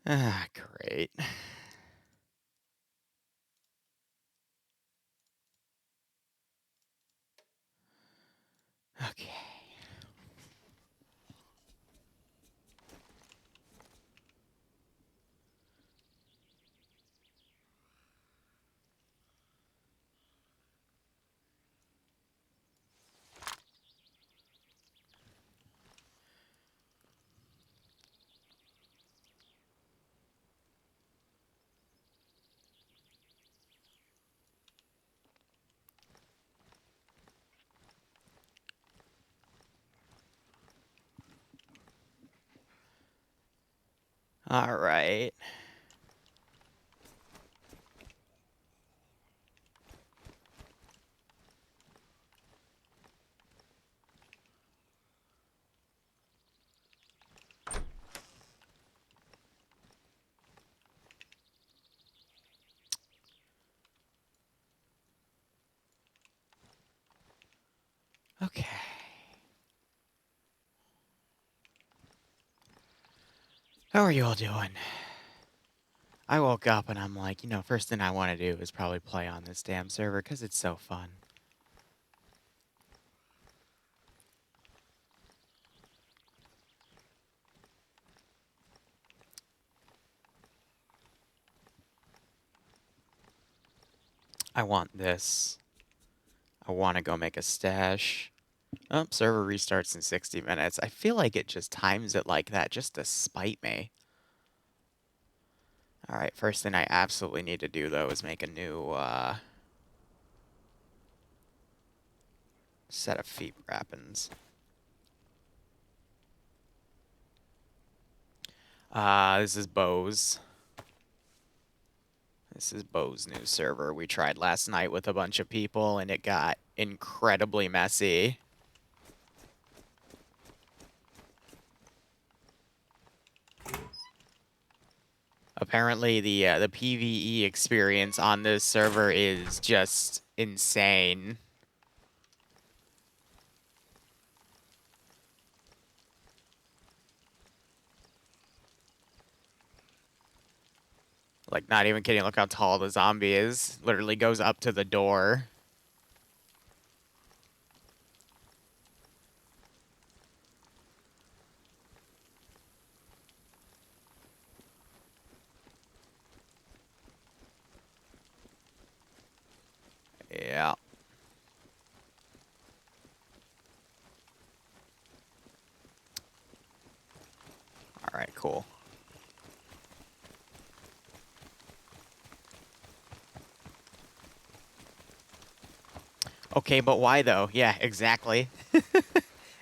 Ah, great. Okay. All right. Okay. How are you all doing? I woke up and I'm like, first thing I want to do is probably play on this damn server because it's so fun. I want this. I want to go make a stash. Oh, server restarts in 60 minutes. I feel like it just times it like that just to spite me. All right, first thing I absolutely need to do, though, is make a new set of feet wrappings. This is Bo's. This is Bo's new server. We tried last night with a bunch of people, and it got incredibly messy. Apparently, the PvE experience on this server is just insane. Like, not even kidding. Look how tall the zombie is. Literally goes up to the door. Yeah. All right, cool. Okay, but why though? Yeah, exactly.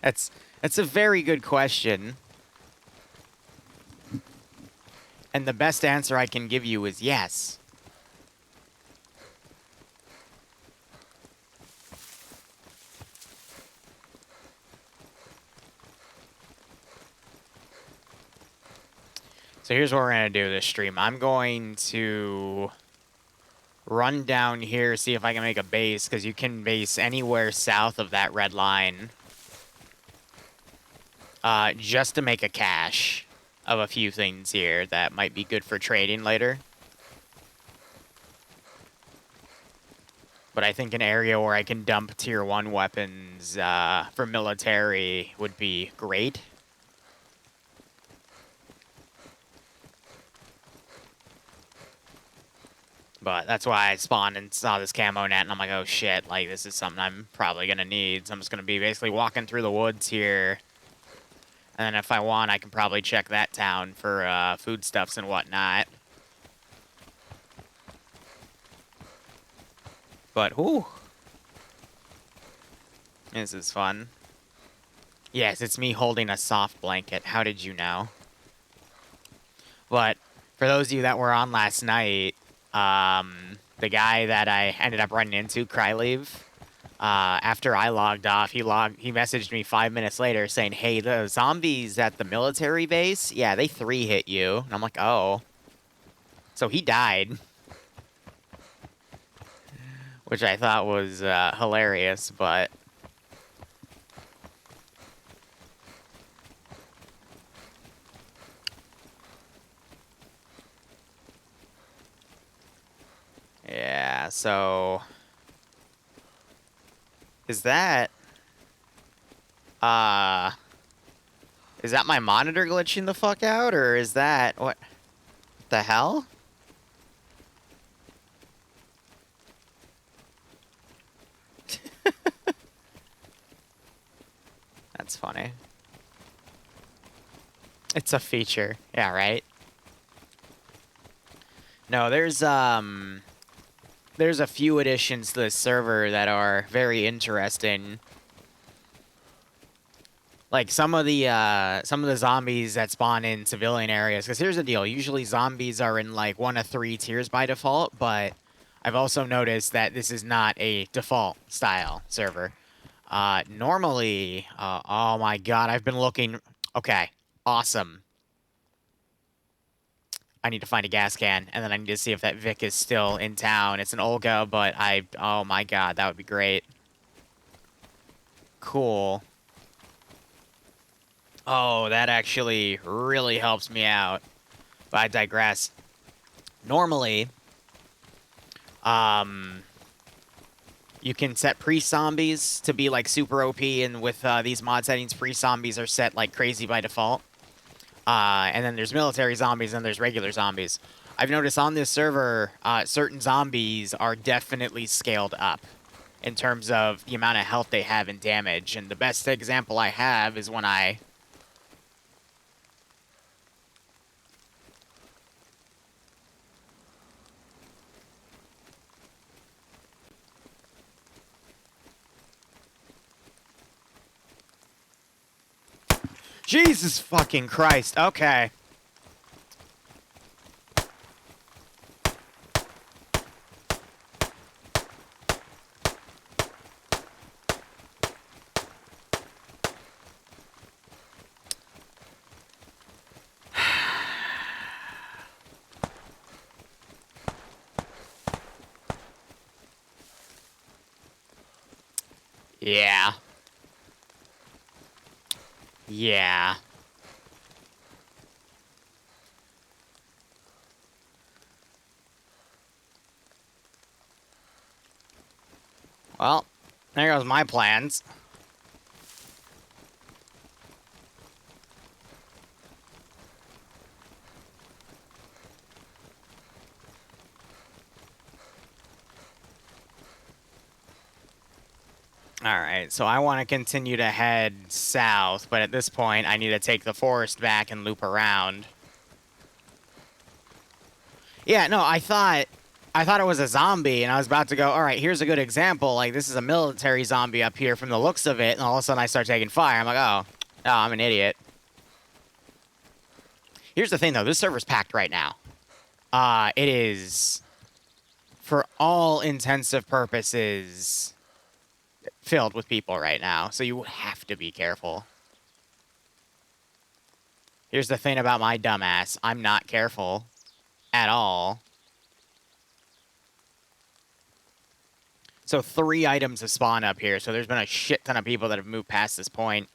That's a very good question. And the best answer I can give you is yes. So here's what we're going to do this stream. I'm going to run down here, see if I can make a base, because you can base anywhere south of that red line. Just to make a cache of a few things here that might be good for trading later. But I think an area where I can dump tier 1 weapons for military would be great. But that's why I spawned and saw this camo net, and I'm like, oh shit, like, this is something I'm probably going to need. So I'm just going to be basically walking through the woods here. And then if I want, I can probably check that town for foodstuffs and whatnot. But, whew. This is fun. Yes, it's me holding a soft blanket. How did you know? But for those of you that were on last night, the guy that I ended up running into, Cryleave, after I logged off, he messaged me 5 minutes later saying, hey, the zombies at the military base, yeah, they 3-hit you. And I'm like, oh. So he died. Which I thought was hilarious, but... Yeah, so... Is that... Is that my monitor glitching the fuck out, or is that... What the hell? That's funny. It's a feature. Yeah, right? No, there's a few additions to this server that are very interesting. Like some of the zombies that spawn in civilian areas. Because here's the deal: usually zombies are in like 1 of 3 tiers by default, but I've also noticed that this is not a default style server. Normally, oh my god, I've been looking. Okay, awesome. I need to find a gas can, and then I need to see if that Vic is still in town. It's an Olga, but oh my god, that would be great. Cool. Oh, that actually really helps me out. But I digress. Normally, you can set pre-zombies to be like super OP, and with these mod settings, pre-zombies are set like crazy by default. And then there's military zombies and there's regular zombies. I've noticed on this server, certain zombies are definitely scaled up in terms of the amount of health they have and damage. And the best example I have is when I... Jesus fucking Christ. Okay. Yeah. Yeah. Well, there goes my plans. Alright, so I want to continue to head south, but at this point, I need to take the forest back and loop around. Yeah, no, I thought it was a zombie, and I was about to go, alright, here's a good example. Like, this is a military zombie up here from the looks of it, and all of a sudden I start taking fire. I'm like, oh, I'm an idiot. Here's the thing, though. This server's packed right now. It is, for all intensive purposes, filled with people right now, so you have to be careful. Here's the thing about my dumbass. I'm not careful at all. So 3 items have spawned up here, so there's been a shit ton of people that have moved past this point.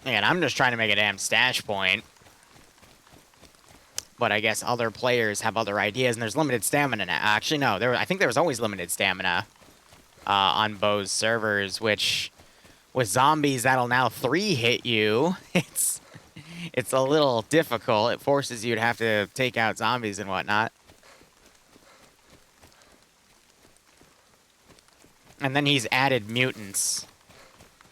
And I'm just trying to make a damn stash point. But I guess other players have other ideas, and there's limited stamina now. Actually, no, I think there was always limited stamina on Bo's servers, which with zombies that'll now 3 hit you. It's a little difficult. It forces you to have to take out zombies and whatnot. And then he's added mutants.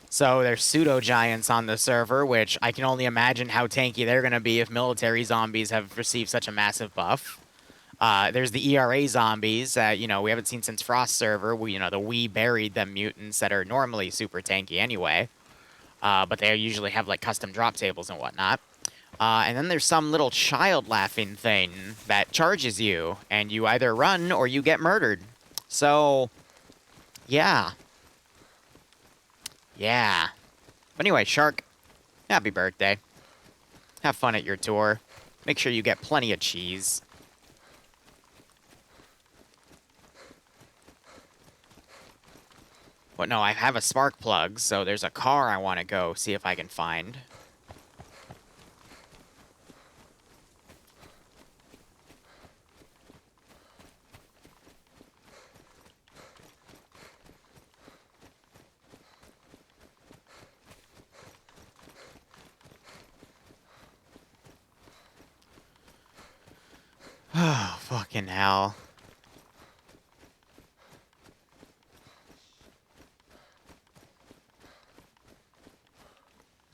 So there's pseudo-giants on the server, which I can only imagine how tanky they're going to be if military zombies have received such a massive buff. There's the ERA zombies that, we haven't seen since Frost server. We buried them mutants that are normally super tanky anyway. But they usually have, like, custom drop tables and whatnot. And then there's some little child laughing thing that charges you, and you either run or you get murdered. So, yeah. Yeah. But anyway, Shark, happy birthday. Have fun at your tour. Make sure you get plenty of cheese. Well, no, I have a spark plug, so there's a car I want to go see if I can find. Oh, fucking hell.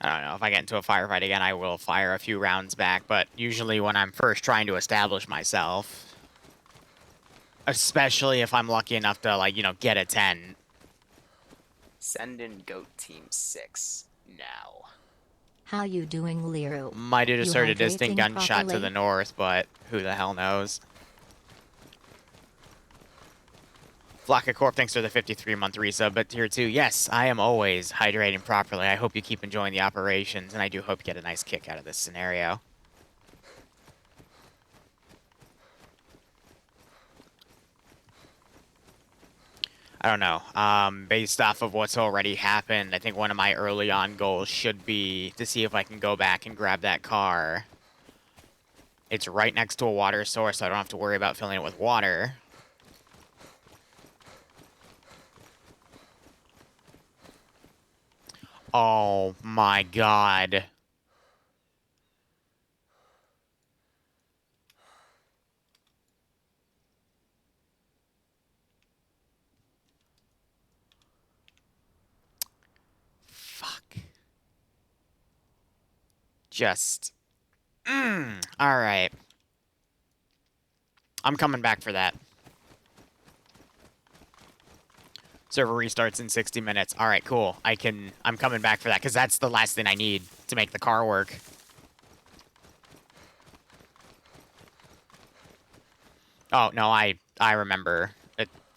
I don't know, if I get into a firefight again, I will fire a few rounds back, but usually when I'm first trying to establish myself, especially if I'm lucky enough to, like, you know, get a 10. Send in Goat Team 6 now. How you doing, Liru? Might have just You heard a distinct hydrating gunshot to properly? the north, but who the hell knows? Flockacorp, thanks for the 53-month resub, but tier 2, yes, I am always hydrating properly. I hope you keep enjoying the operations, and I do hope you get a nice kick out of this scenario. I don't know. Based off of what's already happened, I think one of my early on goals should be to see if I can go back and grab that car. It's right next to a water source, so I don't have to worry about filling it with water. Oh my god. Fuck. Just... Alright. I'm coming back for that. Server restarts in 60 minutes. Alright, cool. I'm coming back for that, because that's the last thing I need to make the car work. Oh, no, I remember.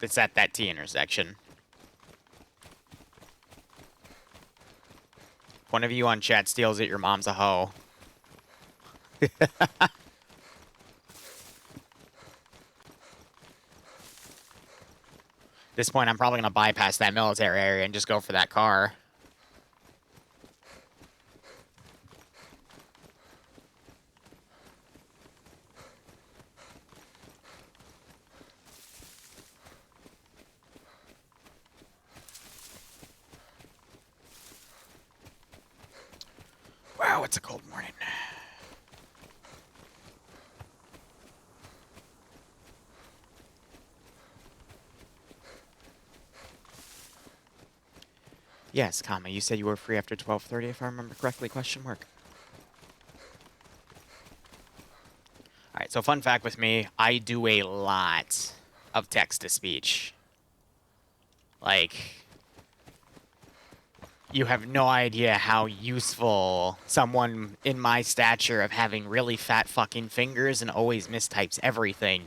It's at that T intersection. One of you on chat steals it, your mom's a hoe. At this point, I'm probably going to bypass that military area and just go for that car. Wow, it's a cold morning. Yes, comma, you said you were free after 12:30, if I remember correctly, question mark. Alright, so fun fact with me, I do a lot of text-to-speech. Like, you have no idea how useful someone in my stature of having really fat fucking fingers and always mistypes everything.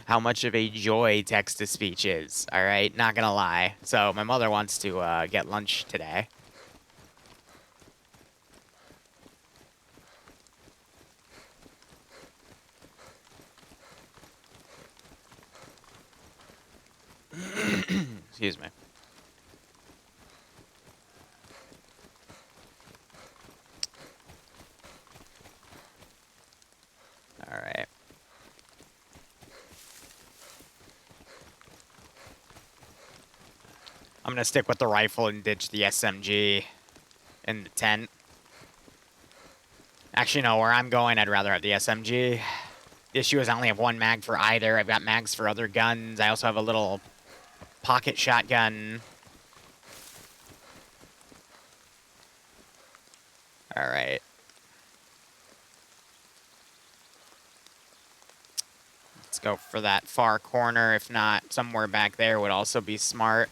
How much of a joy text-to-speech is, alright? Not gonna lie. So, my mother wants to get lunch today. Excuse me. Alright. I'm gonna stick with the rifle and ditch the SMG in the tent. Actually, no, where I'm going, I'd rather have the SMG. The issue is I only have one mag for either. I've got mags for other guns. I also have a little pocket shotgun. Alright. Let's go for that far corner. If not, somewhere back there would also be smart.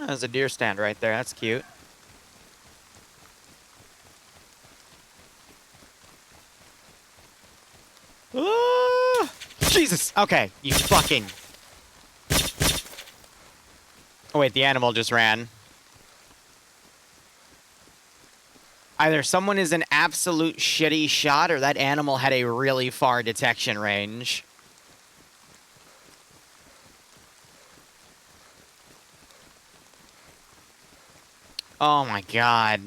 Oh, there's a deer stand right there. That's cute. Ah! Jesus! Okay, you fucking... Oh, wait, the animal just ran. Either someone is an absolute shitty shot or that animal had a really far detection range. Oh my god.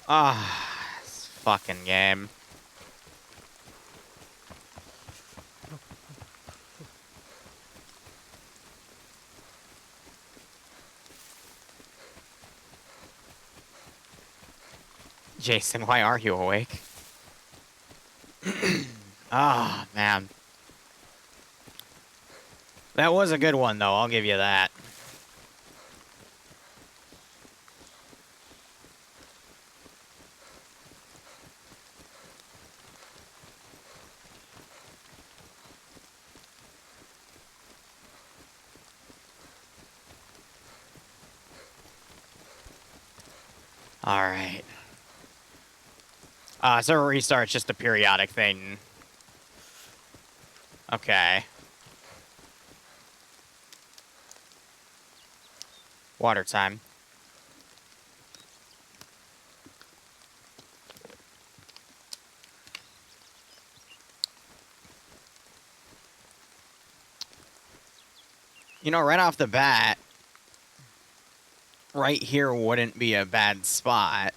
Ah, this fucking game. Jason, why are you awake? Ah, man. That was a good one, though. I'll give you that. All right. So a restart's just a periodic thing. Okay. Water time. You know, right off the bat, right here wouldn't be a bad spot.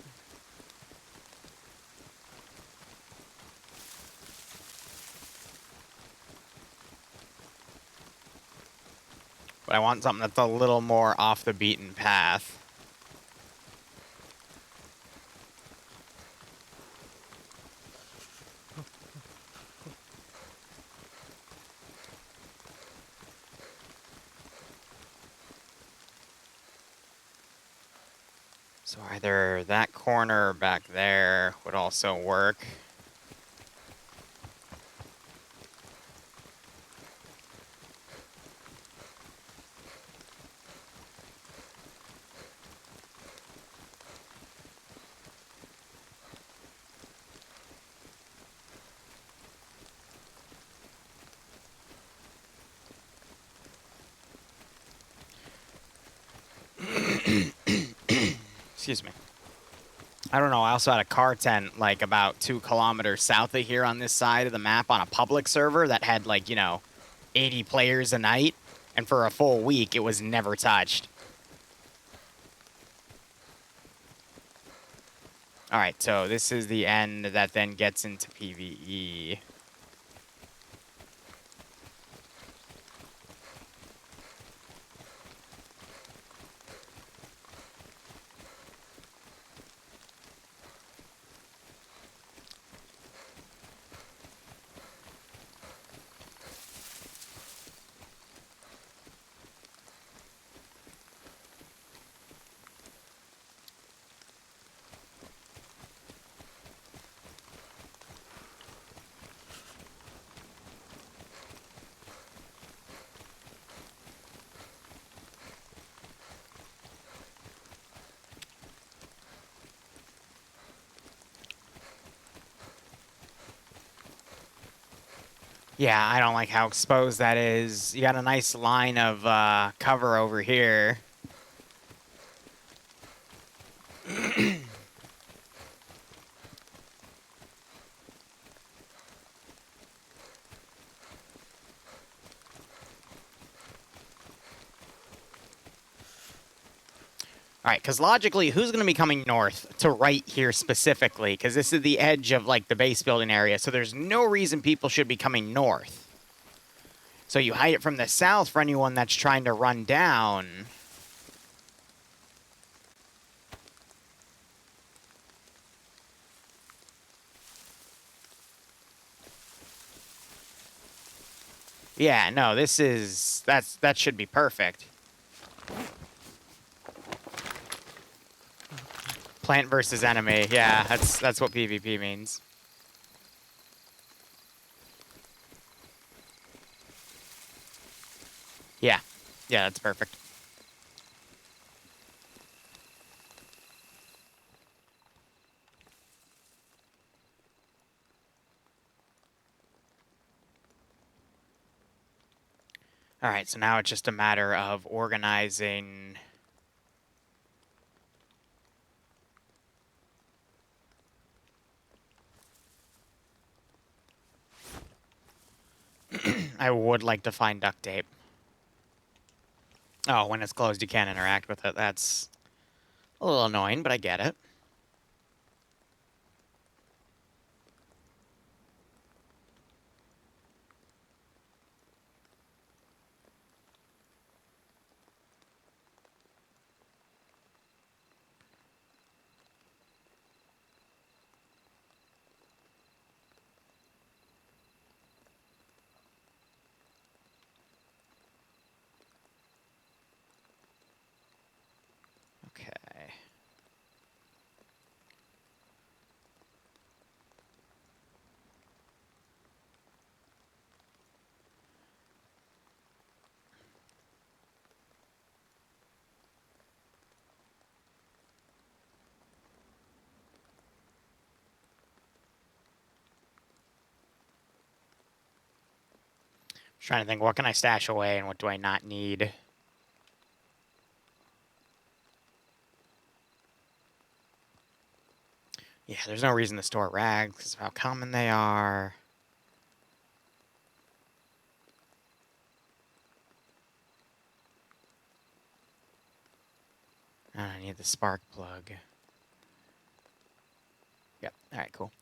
But I want something that's a little more off the beaten path. So either that corner back there would also work. Excuse me. I don't know, I also had a car tent, like, about 2 kilometers south of here on this side of the map on a public server that had, like, you know, 80 players a night. And for a full week, it was never touched. Alright, so this is the end that then gets into PvE. Yeah, I don't like how exposed that is. You got a nice line of cover over here. All right, because logically, who's going to be coming north to right here specifically? Because this is the edge of, like, the base building area, so there's no reason people should be coming north. So you hide it from the south for anyone that's trying to run down. Yeah, no, that should be perfect. Plant versus enemy. Yeah, that's what PvP means. Yeah. Yeah, that's perfect. Alright, so now it's just a matter of organizing... I would like to find duct tape. Oh, when it's closed, you can't interact with it. That's a little annoying, but I get it. Okay. Trying to think, what can I stash away and what do I not need? Yeah, there's no reason to store rags because of how common they are. I need the spark plug. Yep, alright, cool.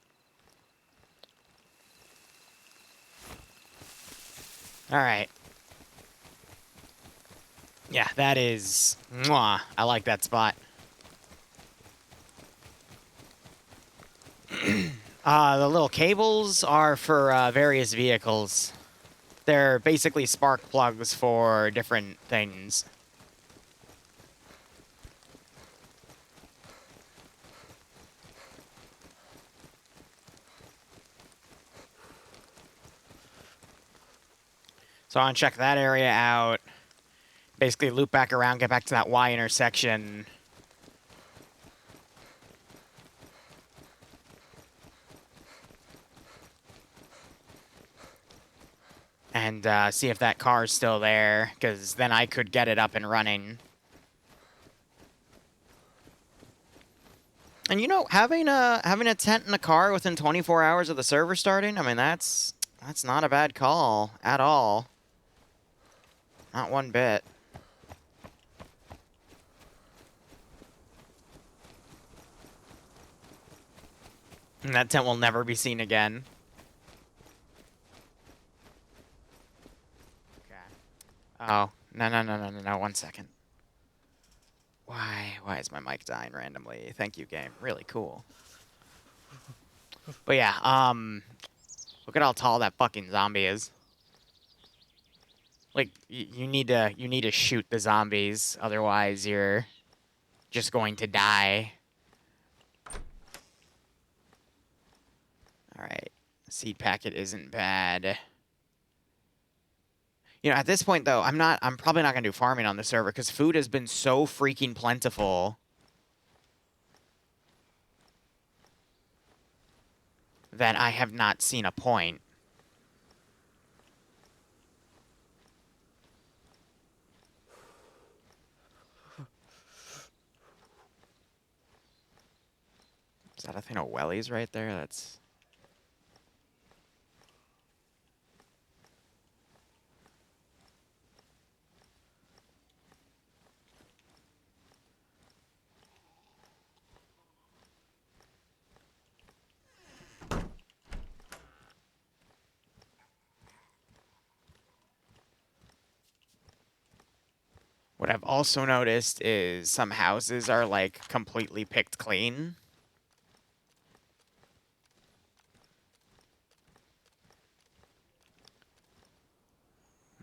Alright. Yeah, that is... Mwah, I like that spot. The little cables are for various vehicles. They're basically spark plugs for different things. So I want to check that area out. Basically loop back around, get back to that Y intersection. And see if that car's still there, because then I could get it up and running. And you know, having a tent in a car within 24 hours of the server starting, I mean, that's not a bad call at all. Not one bit. And that tent will never be seen again. Okay. Oh, no, 1 second. Why is my mic dying randomly? Thank you, game. Really cool. But yeah, look at how tall that fucking zombie is. Like, you need to shoot the zombies, otherwise you're just going to die. Alright. Seed packet isn't bad. You know, at this point, though, I'm probably not going to do farming on the server, because food has been so freaking plentiful that I have not seen a point. Is that a thing of wellies right there? That's... What I've also noticed is some houses are, like, completely picked clean.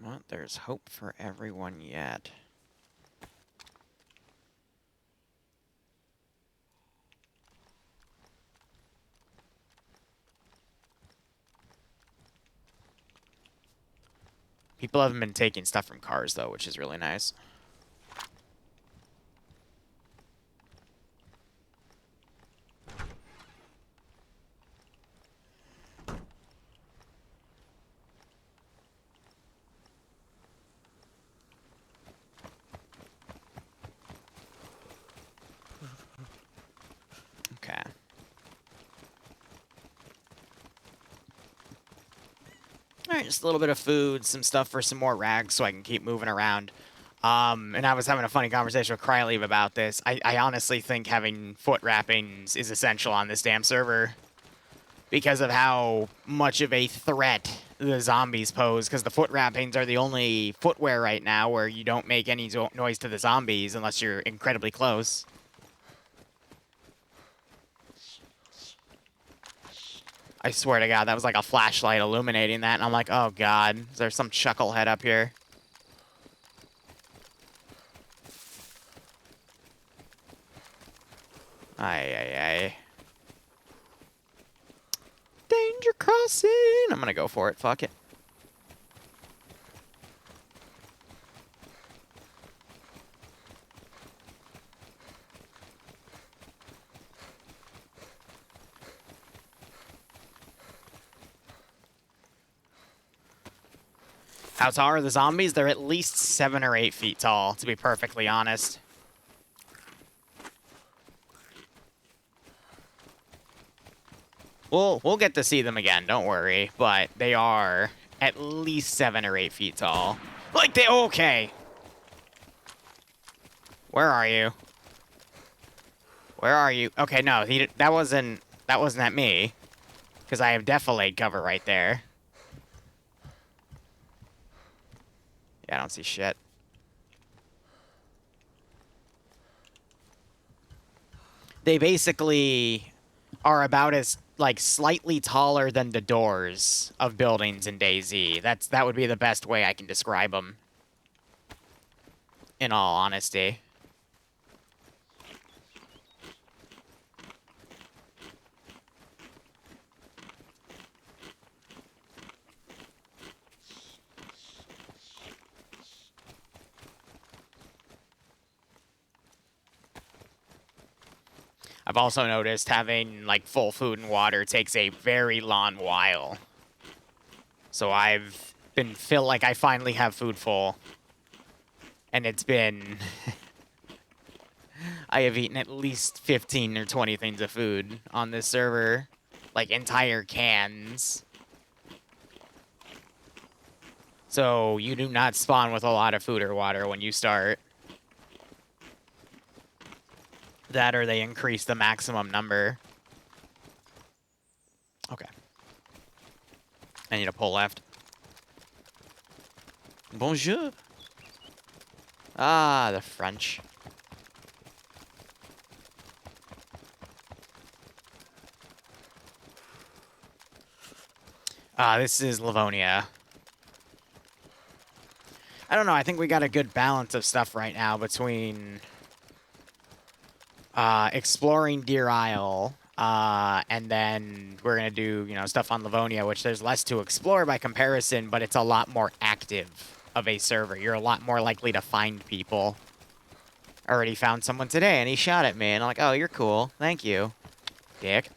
Well, there's hope for everyone yet. People haven't been taking stuff from cars, though, which is really nice. Alright, just a little bit of food, some stuff for some more rags so I can keep moving around. And I was having a funny conversation with Cryleave about this. I honestly think having foot wrappings is essential on this damn server because of how much of a threat the zombies pose, because the foot wrappings are the only footwear right now where you don't make any noise to the zombies unless you're incredibly close. I swear to God, that was like a flashlight illuminating that, and I'm like, oh God, is there some chucklehead up here? Ay. Danger crossing! I'm gonna go for it, fuck it. How tall are the zombies? They're at least 7 or 8 feet tall, to be perfectly honest. We'll get to see them again, don't worry. But they are at least 7 or 8 feet tall. Like they okay. Where are you? Where are you? Okay, no, that wasn't at me. Because I have defilade cover right there. Yeah, I don't see shit. They basically are about as, like, slightly taller than the doors of buildings in DayZ. That would be the best way I can describe them. In all honesty. I've also noticed having, like, full food and water takes a very long while. So I've been feel like I finally have food full. And it's been... I have eaten at least 15 or 20 things of food on this server. Like, entire cans. So you do not spawn with a lot of food or water when you start. That or they increase the maximum number. Okay. I need to pull left. Bonjour. Ah, the French. This is Livonia. I don't know, I think we got a good balance of stuff right now between exploring Deer Isle, and then we're going to do, you know, stuff on Livonia, which there's less to explore by comparison, but it's a lot more active of a server. You're a lot more likely to find people. I already found someone today, and he shot at me, and I'm like, oh, you're cool. Thank you, dick.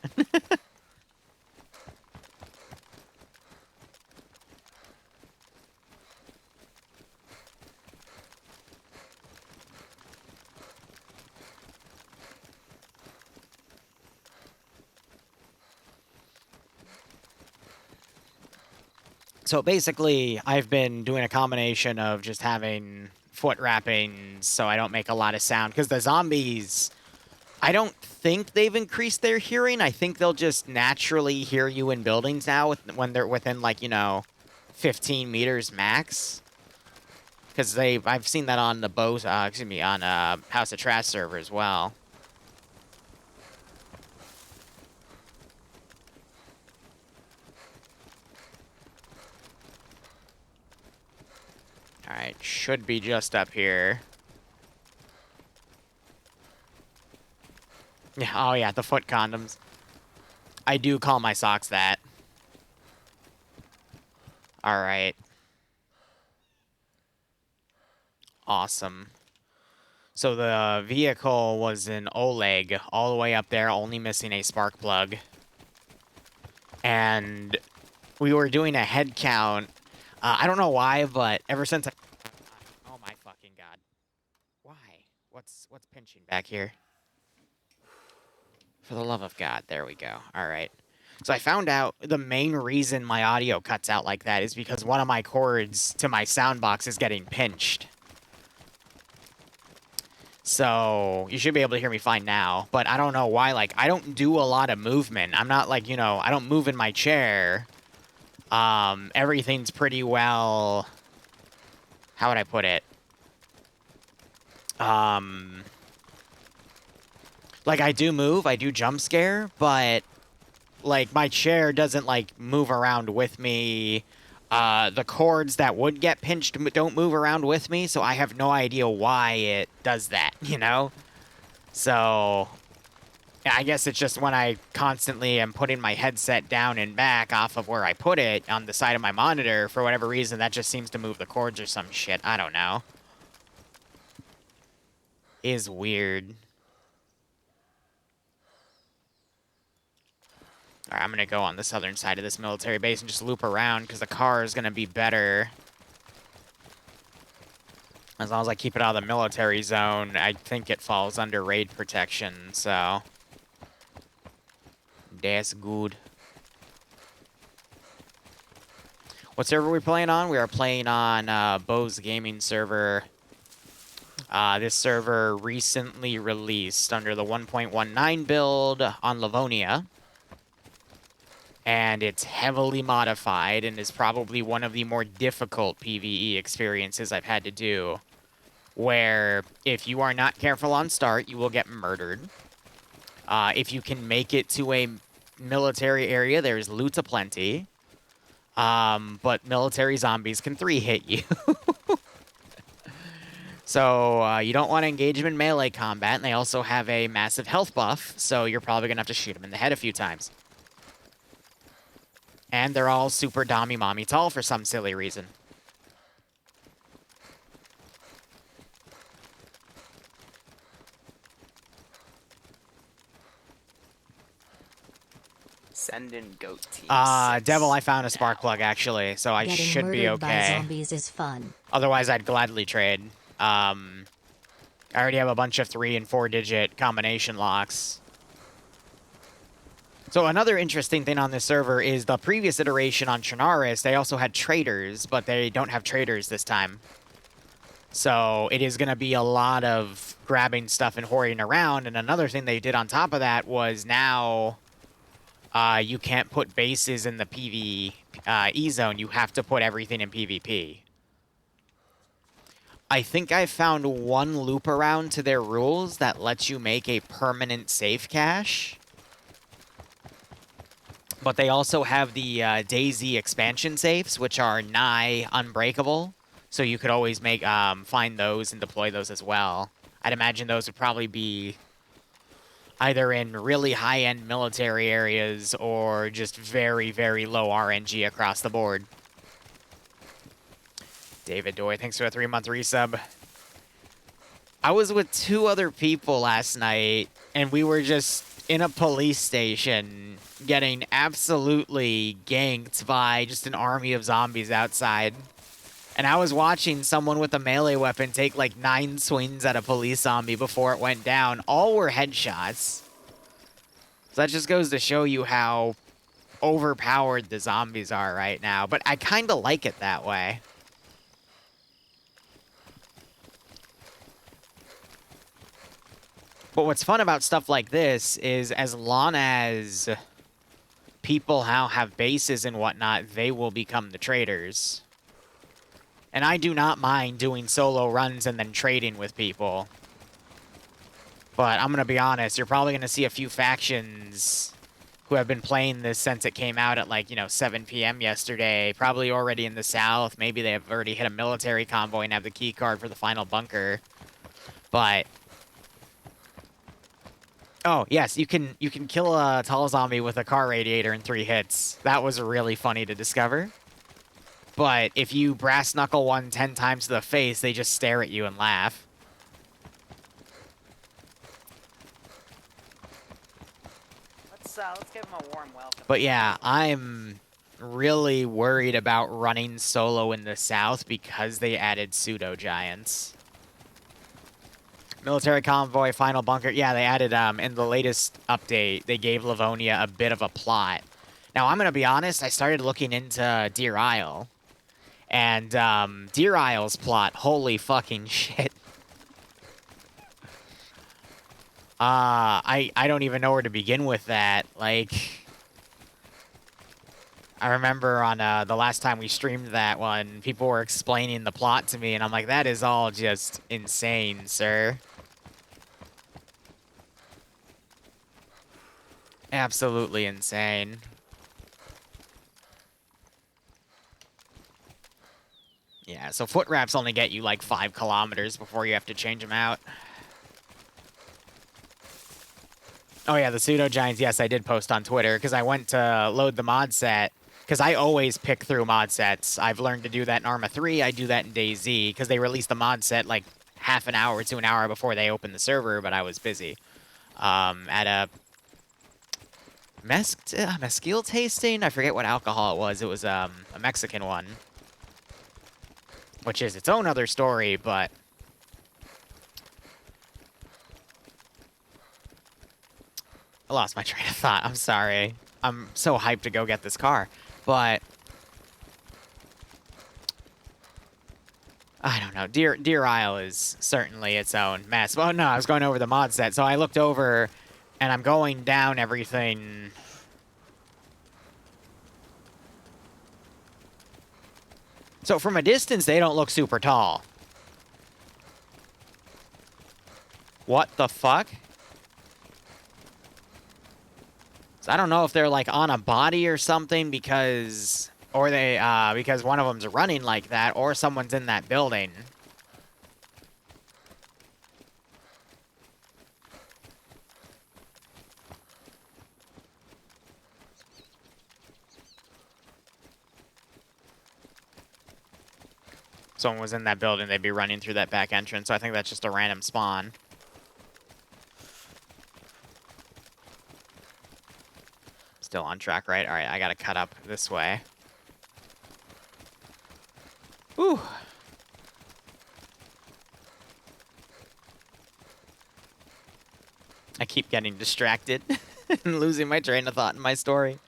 So basically, I've been doing a combination of just having foot wrappings so I don't make a lot of sound. Because the zombies, I don't think they've increased their hearing. I think they'll just naturally hear you in buildings now when they're within, like, you know, 15 meters max. Because I've seen that on the on House of Trash server as well. Alright, should be just up here. Yeah, oh yeah, the foot condoms. I do call my socks that. Alright. Awesome. So the vehicle was an Oleg, all the way up there, only missing a spark plug. And we were doing a head count. I don't know why, but ever since oh my fucking God. Why? What's pinching back here? For the love of God. There we go. All right. So I found out the main reason my audio cuts out like that is because one of my cords to my sound box is getting pinched. So you should be able to hear me fine now, but I don't know why. Like, I don't do a lot of movement. I'm not like, you know, I don't move in my chair. Everything's pretty well, how would I put it? Like, I do move, I do jump scare, but, like, my chair doesn't, like, move around with me. The cords that would get pinched don't move around with me, so I have no idea why it does that, you know? So, I guess it's just when I constantly am putting my headset down and back off of where I put it on the side of my monitor, for whatever reason, that just seems to move the cords or some shit. I don't know. Is weird. Alright, I'm gonna go on the southern side of this military base and just loop around, because the car is gonna be better. As long as I keep it out of the military zone, I think it falls under raid protection, so... That's good. What server are we playing on? We are playing on Bo's gaming server. This server recently released under the 1.19 build on Livonia. And it's heavily modified and is probably one of the more difficult PvE experiences I've had to do. Where if you are not careful on start, you will get murdered. If you can make it to a military area, there's loot aplenty. But military zombies can 3-hit you. So you don't want to engage them in melee combat, and they also have a massive health buff, so you're probably going to have to shoot them in the head a few times. And they're all super dommy mommy tall for some silly reason. Send in goat team. Devil, I found a spark plug actually, so I Getting should be murdered by okay. zombies is fun. Otherwise, I'd gladly trade. I already have a bunch of 3- and 4-digit combination locks. So another interesting thing on this server is the previous iteration on Chernarus, they also had traders, but they don't have traders this time. So it is going to be a lot of grabbing stuff and hoarding around. And another thing they did on top of that was now you can't put bases in the PvE zone. You have to put everything in PvP. I think I found one loop around to their rules that lets you make a permanent safe cache. But they also have the DayZ expansion safes, which are nigh unbreakable. So you could always make find those and deploy those as well. I'd imagine those would probably be either in really high-end military areas or just very, very low RNG across the board. David Doy, thanks for a 3-month resub. I was with 2 other people last night, and we were just in a police station getting absolutely ganked by just an army of zombies outside. And I was watching someone with a melee weapon take like 9 swings at a police zombie before it went down. All were headshots. So that just goes to show you how overpowered the zombies are right now. But I kind of like it that way. But what's fun about stuff like this is as long as people now have bases and whatnot, they will become the traders. And I do not mind doing solo runs and then trading with people. But I'm going to be honest, you're probably going to see a few factions who have been playing this since it came out at like, 7 p.m. yesterday, probably already in the south. Maybe they have already hit a military convoy and have the key card for the final bunker. But oh, yes, you can kill a tall zombie with a car radiator in 3 hits. That was really funny to discover. But if you brass knuckle one 10 times to the face, they just stare at you and laugh. Let's give him a warm welcome. But yeah, I'm really worried about running solo in the south because they added pseudo giants. Military convoy, final bunker. Yeah, they added, in the latest update, they gave Livonia a bit of a plot Now, I'm going to be honest, I started looking into Deer Isle. And Deer Isle's plot, holy fucking shit. I don't even know where to begin with that. Like, I remember on the last time we streamed that one, people were explaining the plot to me, and I'm like, that is all just insane, sir. Absolutely insane. Yeah, so foot wraps only get you like 5 kilometers before you have to change them out. Oh yeah, the pseudo giants. Yes, I did post on Twitter because I went to load the mod set. Because I always pick through mod sets. I've learned to do that in Arma 3. I do that in DayZ because they released the mod set like half an hour to an hour before they opened the server, but I was busy. At a mesquite tasting. I forget what alcohol it was. It was a Mexican one, which is its own other story, but. I lost my train of thought. I'm sorry. I'm so hyped to go get this car. But I don't know. Deer Isle is certainly its own mess. Well, no, I was going over the mod set. So I looked over, and I'm going down everything. So from a distance, they don't look super tall. What the fuck? So I don't know if they're like on a body or something because one of them's running like that, or someone's in that building. Someone was in that building, they'd be running through that back entrance. So I think that's just a random spawn. Still on track, right? All right, I gotta cut up this way. Whew. I keep getting distracted and losing my train of thought in my story.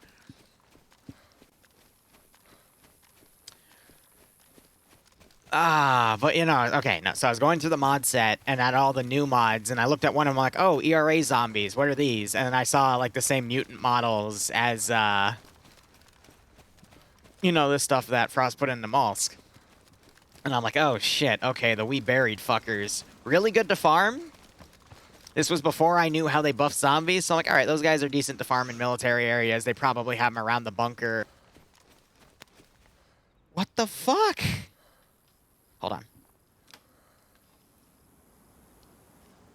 But you know, okay, no, so I was going through the mod set and at all the new mods, and I looked at one of them like, oh, ERA zombies, what are these? And then I saw like the same mutant models as, you know, the stuff that Frost put into Molsk. And I'm like, oh shit, okay, the wee buried fuckers. Really good to farm? This was before I knew how they buff zombies, so I'm like, alright, those guys are decent to farm in military areas. They probably have them around the bunker. What the fuck? Hold on.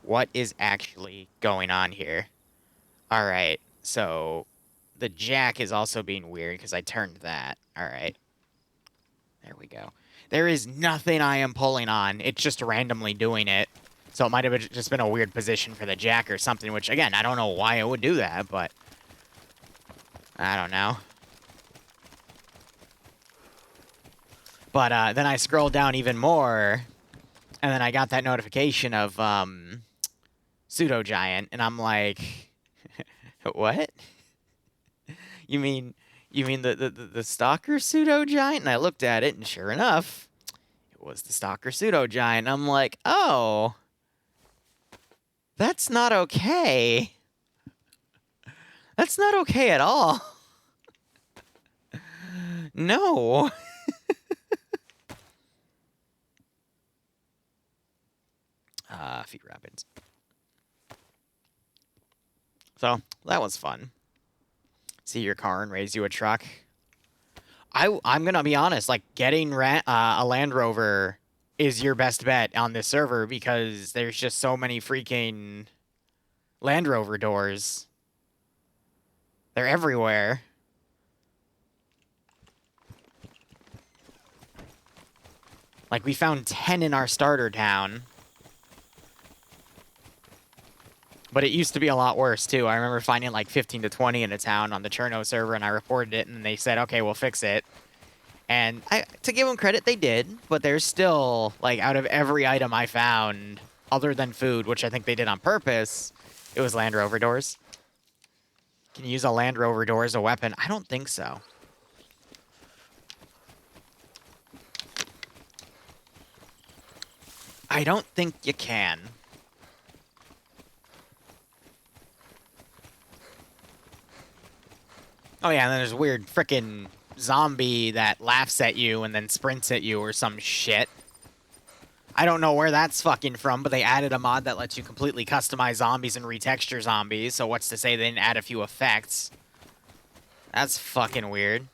What is actually going on here? Alright, so the jack is also being weird because I turned that. Alright. There we go. There is nothing I am pulling on. It's just randomly doing it. So it might have just been a weird position for the jack or something, which, again, I don't know why it would do that, but I don't know. But then I scrolled down even more, and then I got that notification of Pseudo Giant, and I'm like, what? You mean the Stalker Pseudo Giant? And I looked at it, and sure enough, it was the Stalker Pseudo Giant. I'm like, oh, that's not okay. That's not okay at all. No. Feet rapids. So that was fun. See your car and raise you a truck. I'm gonna be honest. Like getting a Land Rover is your best bet on this server because there's just so many freaking Land Rover doors. They're everywhere. Like we found 10 in our starter town. But it used to be a lot worse, too. I remember finding like 15 to 20 in a town on the Cherno server, and I reported it, and they said, okay, we'll fix it. And to give them credit, they did. But there's still, like, out of every item I found, other than food, which I think they did on purpose, it was Land Rover doors. Can you use a Land Rover door as a weapon? I don't think so. I don't think you can. Oh yeah, and then there's a weird frickin' zombie that laughs at you and then sprints at you or some shit. I don't know where that's fucking from, but they added a mod that lets you completely customize zombies and retexture zombies, so what's to say they didn't add a few effects? That's fucking weird.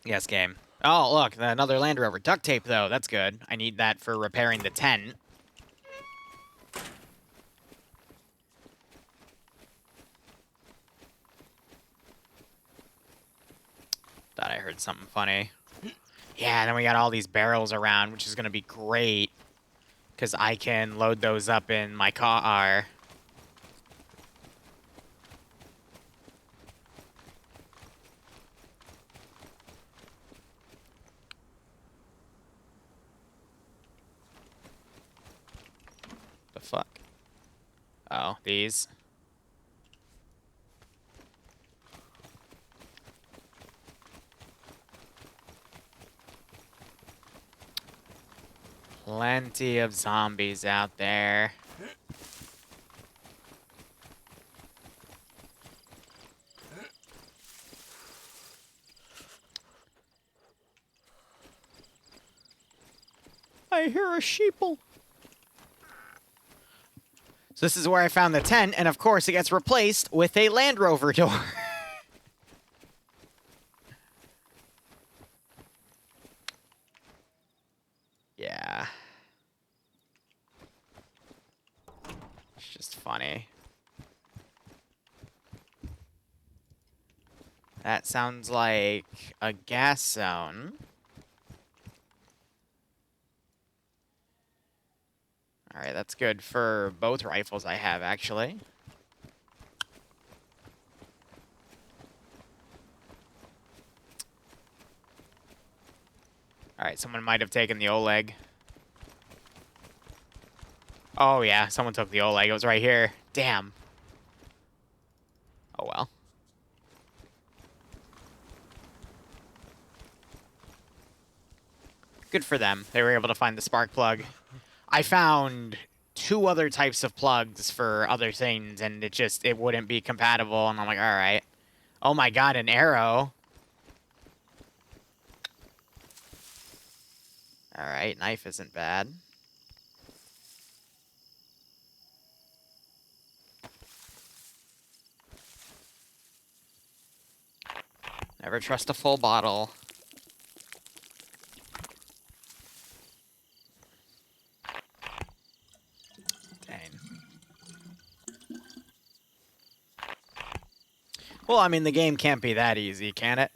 Yes, game. Oh, look, another Land Rover. Duct tape, though. That's good. I need that for repairing the tent. Thought I heard something funny. Yeah, then we got all these barrels around, which is going to be great, because I can load those up in my car. The fuck? Oh, these. Plenty of zombies out there. I hear a sheeple. So this is where I found the tent, and of course it gets replaced with a Land Rover door. Yeah. It's just funny. That sounds like a gas zone. Alright, that's good for both rifles I have, actually. Alright, someone might have taken the Oleg. Oh, yeah, someone took the Oleg. It was right here. Damn. Oh, well. Good for them. They were able to find the spark plug. I found 2 other types of plugs for other things, and it wouldn't be compatible, and I'm like, alright. Oh my god, an arrow. Alright, knife isn't bad. Never trust a full bottle. Dang. Well, I mean, the game can't be that easy, can it?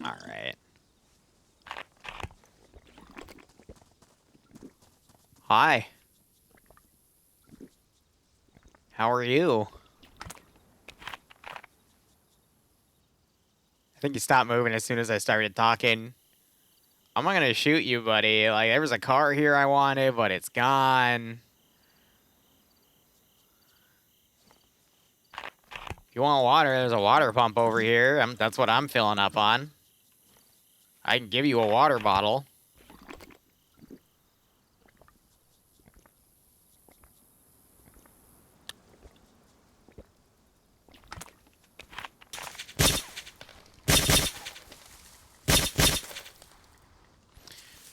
Alright. Hi. How are you? I think you stopped moving as soon as I started talking. I'm not gonna shoot you, buddy. Like, there was a car here I wanted, but it's gone. If you want water, there's a water pump over here. That's what I'm filling up on. I can give you a water bottle.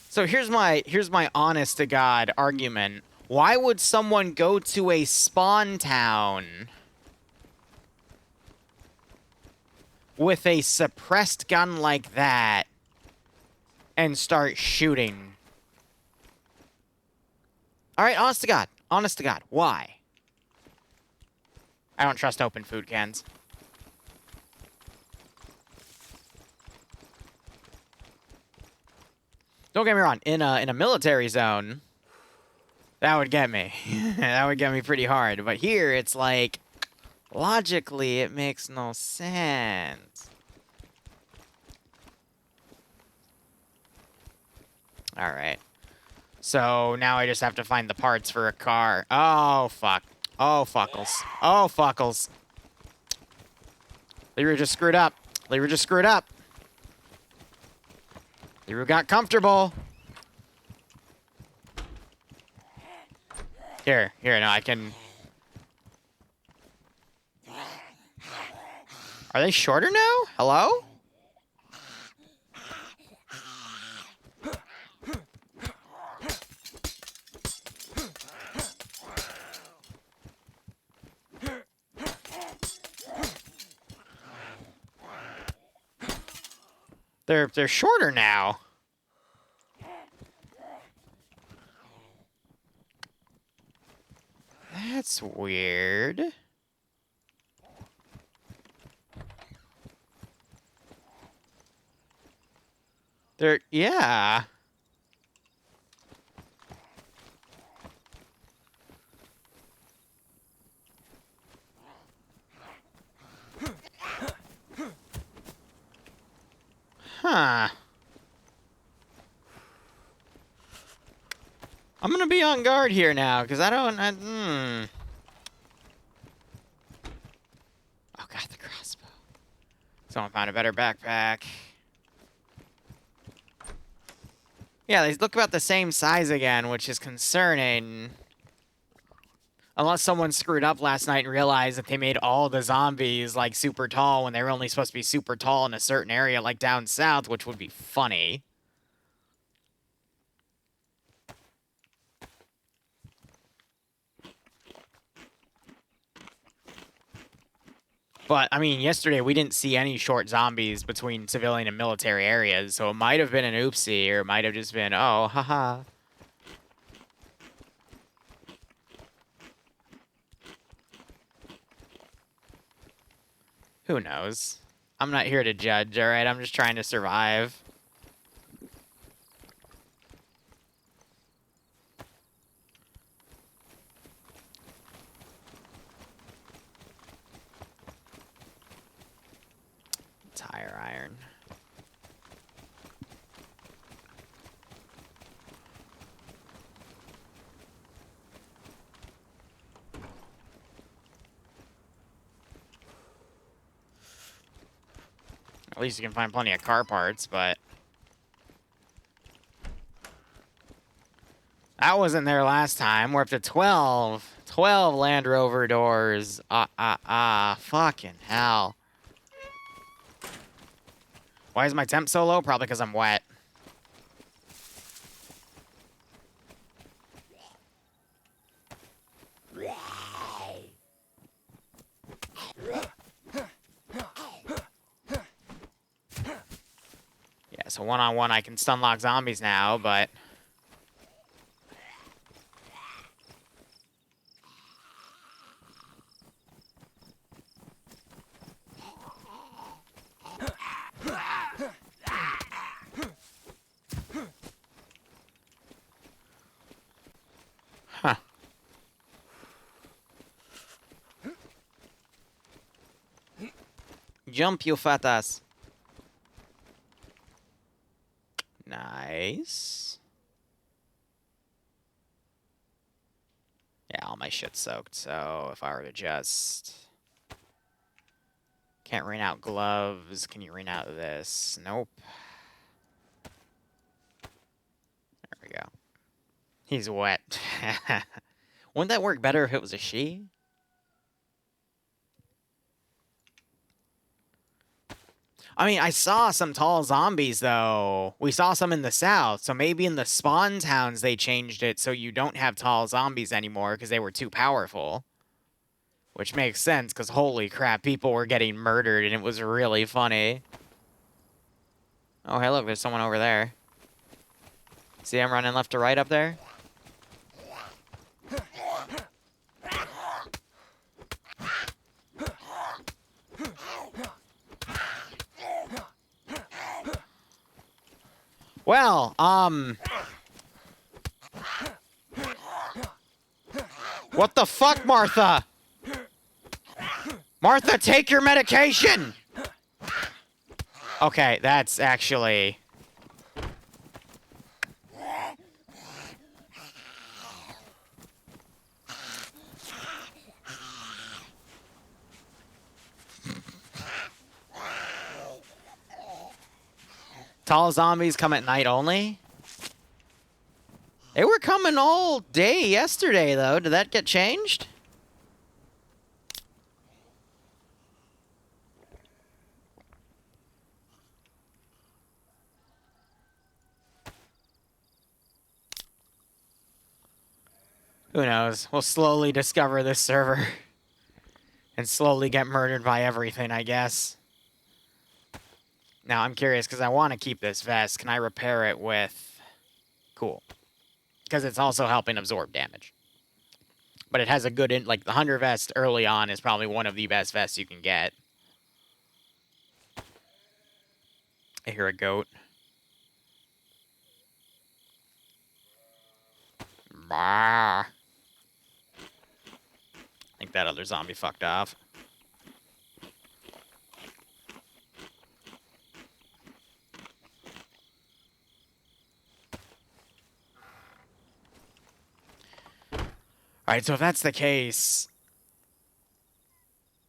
So here's my honest to God argument. Why would someone go to a spawn town with a suppressed gun like that and start shooting? Alright, honest to God, why? I don't trust open food cans. Don't get me wrong, in a military zone, that would get me. That would get me pretty hard. But here, it's like, Logically, it makes no sense. Alright. So, now I just have to find the parts for a car. Oh, fuck. Oh, fuckles. Oh, fuckles. Liru just screwed up. Liru just screwed up. Liru got comfortable. Here, no, I can... Are they shorter now? Hello? They're shorter now. That's weird. Yeah. Huh. I'm gonna be on guard here now, because I don't... Oh, God, the crossbow. Someone found a better backpack. Yeah, they look about the same size again, which is concerning. Unless someone screwed up last night and realized that they made all the zombies, like, super tall when they were only supposed to be super tall in a certain area, like down south, which would be funny. But, I mean, yesterday we didn't see any short zombies between civilian and military areas, so it might have been an oopsie, or it might have just been, oh, haha. Who knows? I'm not here to judge, alright? I'm just trying to survive. Tire iron. At least you can find plenty of car parts, but... That wasn't there last time. We're up to 12. 12 Land Rover doors. Fucking hell. Why is my temp so low? Probably because I'm wet. Yeah, so one-on-one I can stun lock zombies now, but... Huh. Jump, you fat ass. Nice. Yeah, all my shit's soaked, so if I were to just... Can't rain out gloves. Can you rain out this? Nope. There we go. He's wet. Wouldn't that work better if it was a she? I mean, I saw some tall zombies, though. We saw some in the south, so maybe in the spawn towns they changed it so you don't have tall zombies anymore because they were too powerful. Which makes sense, because holy crap, people were getting murdered, and it was really funny. Oh, hey, look, there's someone over there. See him running left to right up there? Well, what the fuck, Martha? Martha, take your medication! Okay, that's actually... Tall zombies come at night only? They were coming all day yesterday, though. Did that get changed? Who knows? We'll slowly discover this server. And slowly get murdered by everything, I guess. Now, I'm curious, because I want to keep this vest. Can I repair it with... Cool. Because it's also helping absorb damage. But it has a good... Like, the Hunter vest early on is probably one of the best vests you can get. I hear a goat. Bah. I think that other zombie fucked off. Alright, so if that's the case...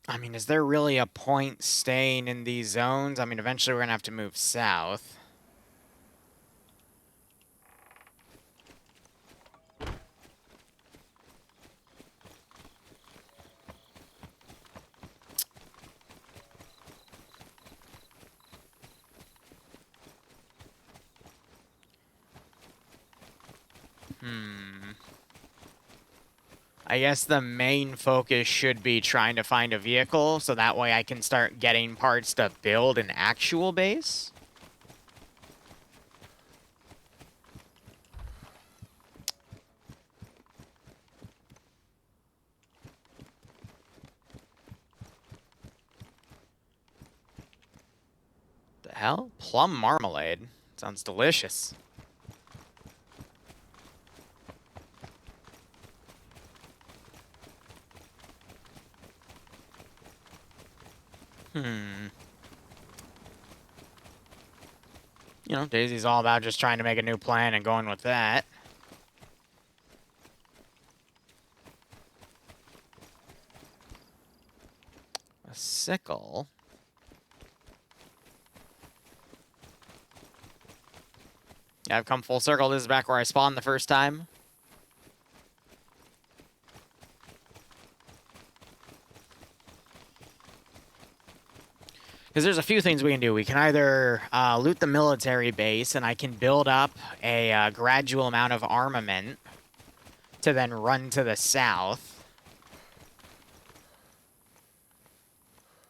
I mean, is there really a point staying in these zones? I mean, eventually we're going to have to move south. I guess the main focus should be trying to find a vehicle, so that way I can start getting parts to build an actual base. The hell? Plum marmalade. Sounds delicious. You know, DayZ's all about just trying to make a new plan and going with that. A sickle? Yeah, I've come full circle. This is back where I spawned the first time. Because there's a few things we can do. We can either loot the military base, and I can build up a gradual amount of armament to then run to the south.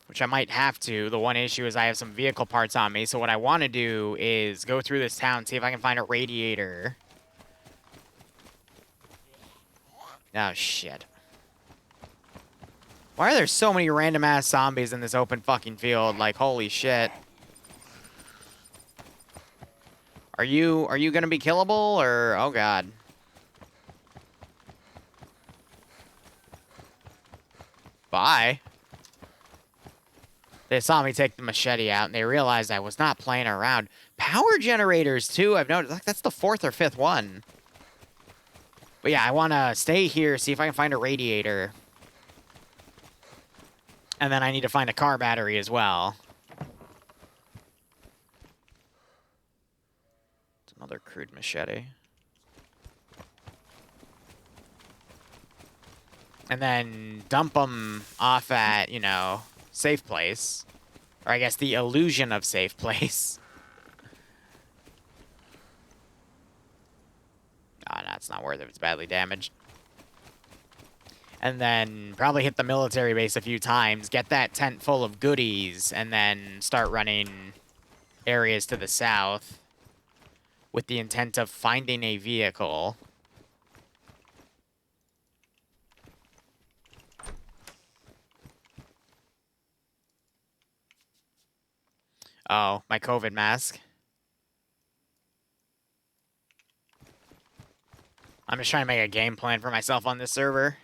Which I might have to. The one issue is I have some vehicle parts on me, so what I want to do is go through this town, see if I can find a radiator. Oh, shit. Why are there so many random-ass zombies in this open fucking field? Like, holy shit. Are you gonna be killable, or... Oh, God. Bye. They saw me take the machete out, and they realized I was not playing around. Power generators, too, I've noticed. Like, that's the 4th or 5th one. But yeah, I want to stay here, see if I can find a radiator. And then I need to find a car battery as well. It's another crude machete. And then dump them off at, you know, safe place. Or I guess the illusion of safe place. Oh, no, it's not worth it. It's badly damaged. And then probably hit the military base a few times, get that tent full of goodies, and then start running areas to the south with the intent of finding a vehicle. Oh, my COVID mask. I'm just trying to make a game plan for myself on this server.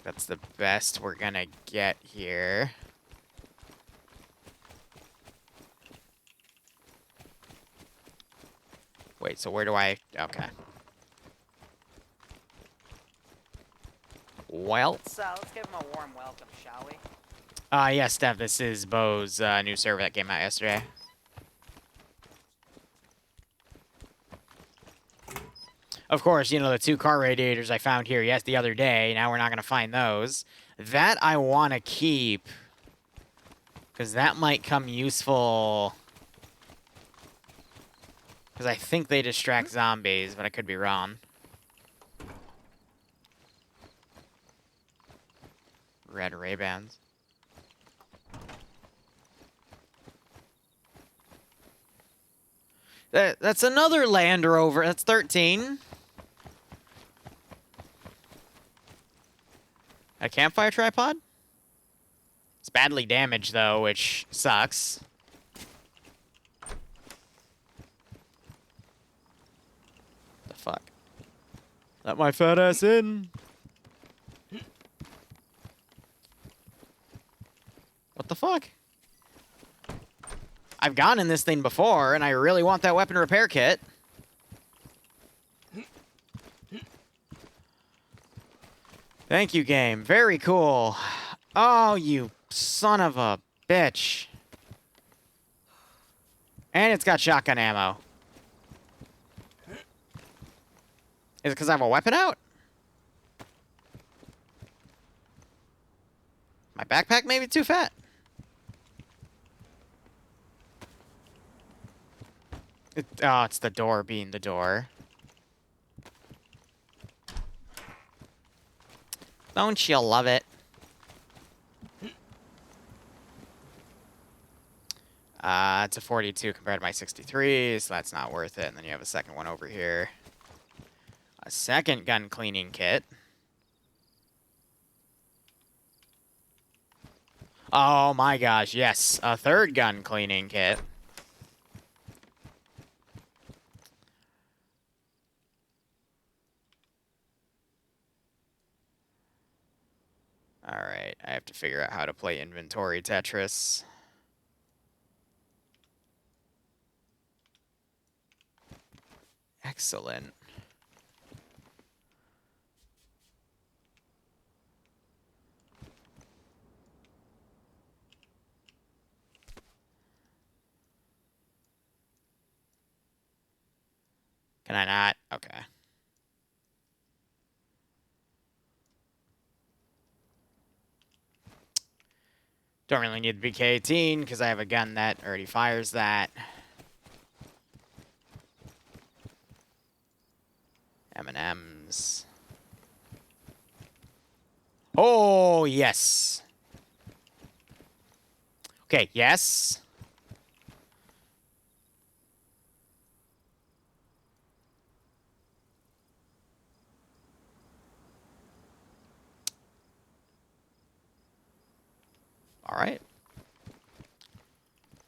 that's the best we're gonna get here. Wait, so where do I... Okay. Well... Let's give him a warm welcome, shall we? Yeah, Steph, this is Bo's new server that came out yesterday. Of course, you know, the 2 car radiators I found here, yes, the other day. Now we're not going to find those. That I want to keep. Because that might come useful. Because I think they distract zombies, but I could be wrong. Red Ray-Bans. That's another Land Rover. That's 13. A campfire tripod? It's badly damaged, though, which sucks. The fuck? Let my fat ass in. What the fuck? I've gone in this thing before, and I really want that weapon repair kit. Thank you, game. Very cool. Oh, you son of a bitch. And it's got shotgun ammo. Is it because I have a weapon out? My backpack may be too fat. Oh, it's the door being the door. Don't you love it? It's a 42 compared to my 63, so that's not worth it. And then you have a second one over here. A second gun cleaning kit. Oh my gosh, yes. A third gun cleaning kit. Alright, I have to figure out how to play inventory Tetris. Excellent. Can I not? Okay. Don't really need the BK-18 because I have a gun that already fires that. M&M's. Oh, yes. Okay, yes. All right.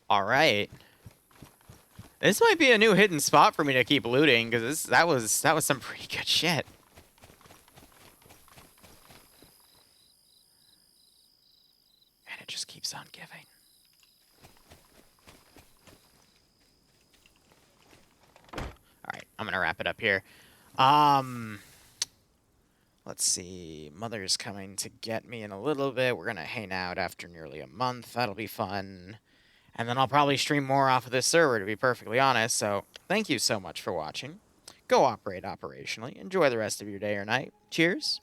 All right. This might be a new hidden spot for me to keep looting because that was some pretty good shit. And it just keeps on giving. All right, I'm gonna wrap it up here. Let's see. Mother's coming to get me in a little bit. We're gonna hang out after nearly a month. That'll be fun. And then I'll probably stream more off of this server, to be perfectly honest. So thank you so much for watching. Go operate operationally. Enjoy the rest of your day or night. Cheers,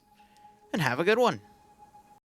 and have a good one.